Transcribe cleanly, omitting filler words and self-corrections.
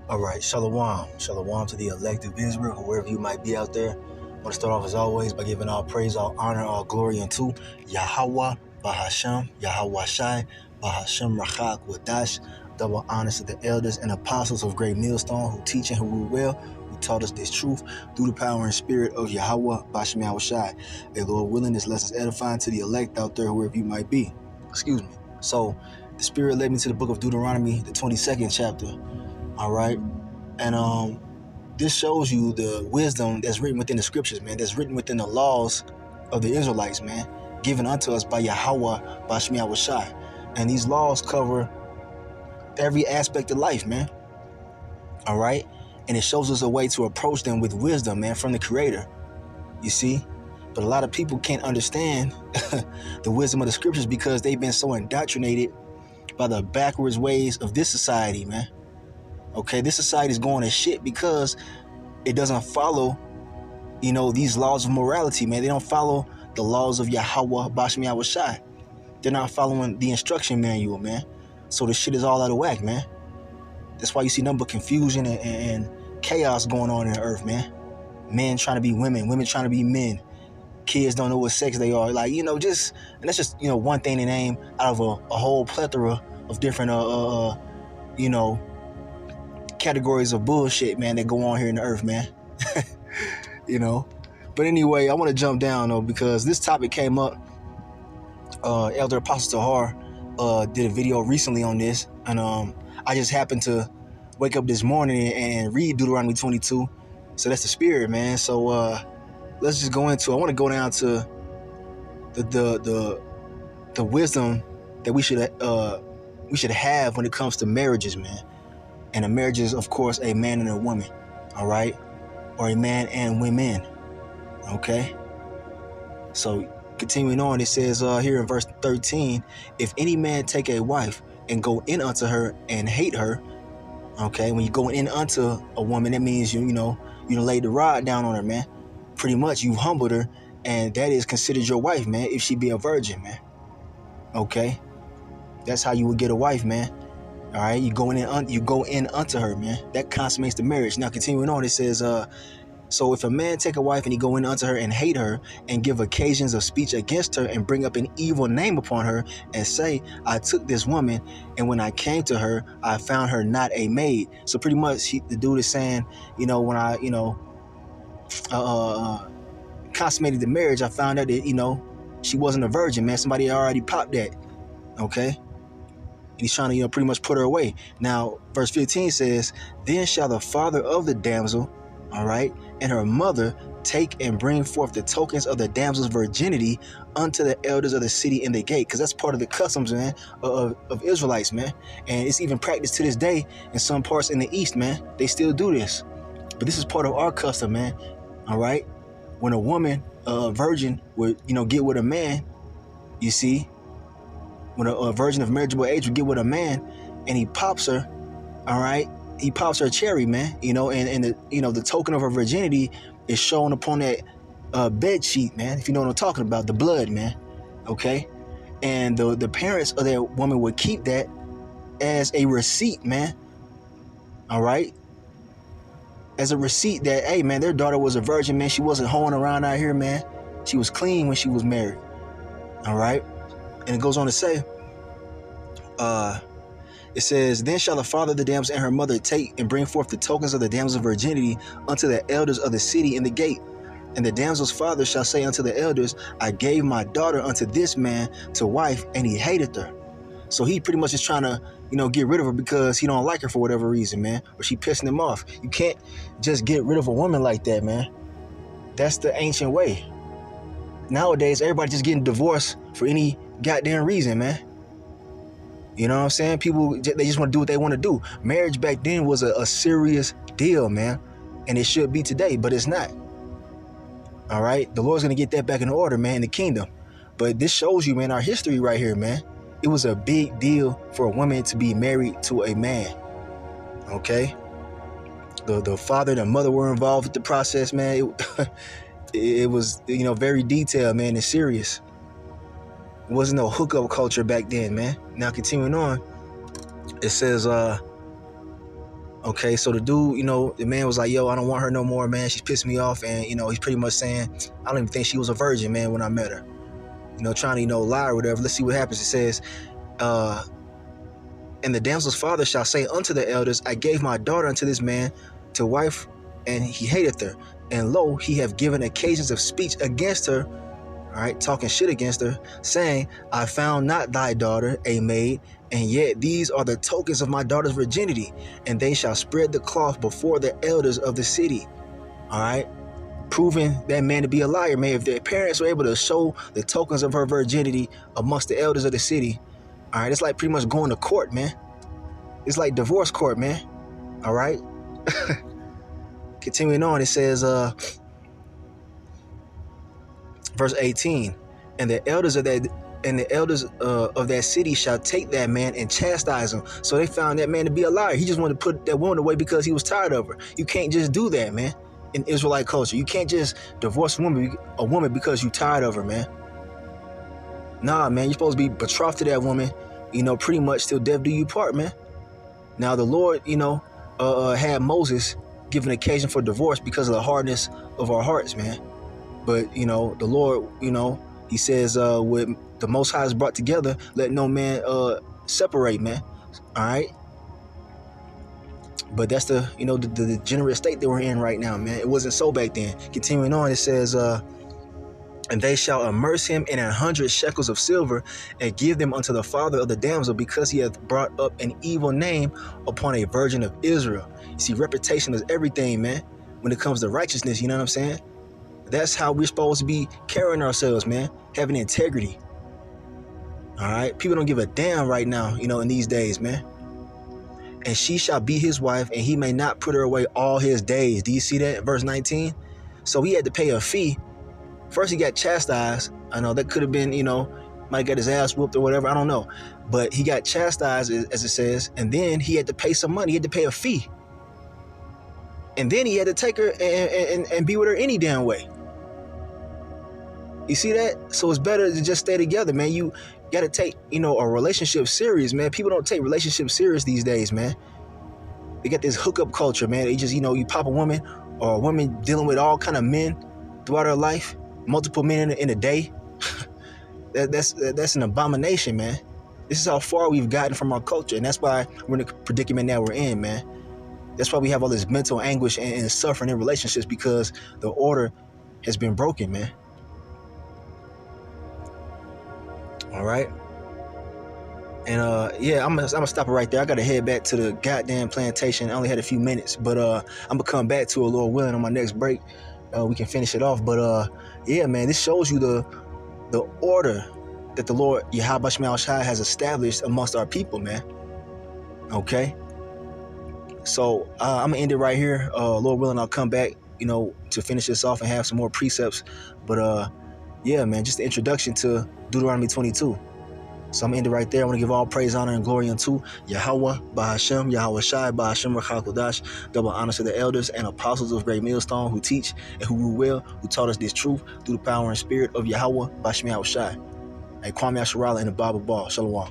All right, shalom. Shalom to the elect of Israel, wherever you might be out there. I want to start off as always by giving all praise, all honor, all glory unto Yahweh, Bahashem, Yahweh Shai, Bahashem Rachak Wadash. Double honors to the elders and apostles of Great Millstone who teach and who rule well, who taught us this truth through the power and spirit of Yahweh, Bahashem Yahweh Shai. May Lord willing, this lesson is edifying to the elect out there, wherever you might be. Excuse me. So, the Spirit led me to the book of Deuteronomy, the 22nd chapter. All right. And this shows you the wisdom that's written within the scriptures, man. That's written within the laws of the Israelites, man. Given unto us by Yahweh, Bahashem Yahweh Shai. And these laws cover every aspect of life, man. All right. And it shows us a way to approach them with wisdom, man, from the Creator. You see? But a lot of people can't understand the wisdom of the scriptures because they've been so indoctrinated by the backwards ways of this society, man. Okay, this society is going to shit because it doesn't follow, these laws of morality, man. They don't follow the laws of Yahweh, Bahashem Yahweh Shai. They're not following the instruction manual, man. So the shit is all out of whack, man. That's why you see nothing but confusion and chaos going on in the earth, man. Men trying to be women, women trying to be men. Kids don't know what sex they are. Like, and that's just, one thing to name out of a whole plethora of different, categories of bullshit, man, that go on here in the earth, man. But anyway, I want to jump down though because this topic came up. Elder Apostle Tahar did a video recently on this, and I just happened to wake up this morning and read Deuteronomy 22. So that's the spirit, man. So let's just go into. I want to go down to the wisdom that we should have when it comes to marriages, man. And a marriage is, of course, a man and a woman, all right? Or a man and women, okay? So, continuing on, it says here in verse 13, if any man take a wife and go in unto her and hate her, okay? When you go in unto a woman, that means you laid the rod down on her, man. Pretty much, you've humbled her, and that is considered your wife, man, if she be a virgin, man. Okay? That's how you would get a wife, man. All right, you go in unto her, man. That consummates the marriage. Now, continuing on, it says, so if a man take a wife and he go in unto her and hate her and give occasions of speech against her and bring up an evil name upon her and say, I took this woman and when I came to her, I found her not a maid. So pretty much the dude is saying, when I, consummated the marriage, I found out that, she wasn't a virgin, man. Somebody already popped that. Okay. And he's trying to, pretty much put her away. Now, verse 15 says, then shall the father of the damsel, all right, and her mother take and bring forth the tokens of the damsel's virginity unto the elders of the city in the gate. Because that's part of the customs, man, of Israelites, man. And it's even practiced to this day in some parts in the East, man. They still do this. But this is part of our custom, man. All right. When a woman, a virgin, would, get with a man, you see, when a virgin of marriageable age would get with a man and he pops her, all right, he pops her cherry, man, and the token of her virginity is shown upon that bed sheet, man, if you know what I'm talking about, the blood, man, okay? And the parents of that woman would keep that as a receipt, man, all right? As a receipt that, hey, man, their daughter was a virgin, man. She wasn't hoeing around out here, man. She was clean when she was married, all right? And it goes on to say, it says, then shall the father of the damsel and her mother take and bring forth the tokens of the damsel's virginity unto the elders of the city in the gate. And the damsel's father shall say unto the elders, I gave my daughter unto this man to wife, and he hated her. So he pretty much is trying to, get rid of her because he don't like her for whatever reason, man. Or she pissing him off. You can't just get rid of a woman like that, man. That's the ancient way. Nowadays, everybody just getting divorced for any goddamn reason, man. You know what I'm saying? People, they just want to do what they want to do. Marriage back then was a serious deal, man. And it should be today, but it's not. All right? The Lord's going to get that back in order, man, in the kingdom. But this shows you, man, our history right here, man. It was a big deal for a woman to be married to a man. Okay? The father and the mother were involved with the process, man. It was, very detailed, man, and serious. It wasn't no hookup culture back then, man. Now, continuing on, it says, Okay, so the dude, the man was like, yo, I don't want her no more, man. She's pissed me off. And, he's pretty much saying, I don't even think she was a virgin, man, when I met her. Trying to, lie or whatever. Let's see what happens. It says, and the damsel's father shall say unto the elders, I gave my daughter unto this man to wife, and he hateth her. And lo, he have given occasions of speech against her, all right, talking shit against her, saying, I found not thy daughter a maid, and yet these are the tokens of my daughter's virginity, and they shall spread the cloth before the elders of the city. All right, proving that man to be a liar, man. If their parents were able to show the tokens of her virginity amongst the elders of the city, all right, it's like pretty much going to court, man. It's like divorce court, man. All right. Continuing on, it says, verse 18, and the elders of that city shall take that man and chastise him. So they found that man to be a liar. He just wanted to put that woman away because he was tired of her. You can't just do that, man. In Israelite culture, you can't just divorce a woman because you're tired of her, man. Nah, man, you're supposed to be betrothed to that woman, pretty much till death do you part, man. Now the Lord, had Moses give an occasion for divorce because of the hardness of our hearts, man. But, the Lord, he says, with the Most High is brought together, let no man separate, man. All right. But that's the degenerate state that we're in right now, man. It wasn't so back then. Continuing on, it says, and they shall immerse him in 100 shekels of silver and give them unto the father of the damsel, because he hath brought up an evil name upon a virgin of Israel. You see, reputation is everything, man, when it comes to righteousness. You know what I'm saying? That's how we're supposed to be carrying ourselves, man, having integrity. All right. People don't give a damn right now, in these days, man. And she shall be his wife, and he may not put her away all his days. Do you see that? Verse 19. So he had to pay a fee. First, he got chastised. I know that could have been, might get his ass whooped or whatever. I don't know. But he got chastised, as it says. And then he had to pay some money. He had to pay a fee. And then he had to take her and be with her any damn way. You see that? So it's better to just stay together, man. You got to take, a relationship serious, man. People don't take relationships serious these days, man. They got this hookup culture, man. They just, you pop a woman, or a woman dealing with all kind of men throughout her life, multiple men in a day. That's an abomination, man. This is how far we've gotten from our culture, and that's why we're in the predicament that we're in, man. That's why we have all this mental anguish and suffering in relationships, because the order has been broken, man. All right. And I'm gonna stop it right there. I gotta head back to the goddamn plantation. I only had a few minutes, but I'm gonna come back to it, Lord willing, on my next break. We can finish it off. But yeah, man, this shows you the order that the Lord Yahweh Shai has established amongst our people, man. Okay. So I'm gonna end it right here. Lord willing, I'll come back, to finish this off and have some more precepts. But yeah, man, just the introduction to Deuteronomy 22. So I'm going to end it right there. I want to give all praise, honor, and glory unto Yahweh, Bahashem, Yahweh Shai, Bahashem, Rakakodash. Double honor to the elders and apostles of Great Millstone who teach and who rule well, who taught us this truth through the power and spirit of Yahweh, Bahashem, Yahweh Shai. And Kwame Asharala and the Bible Ball. Shalom.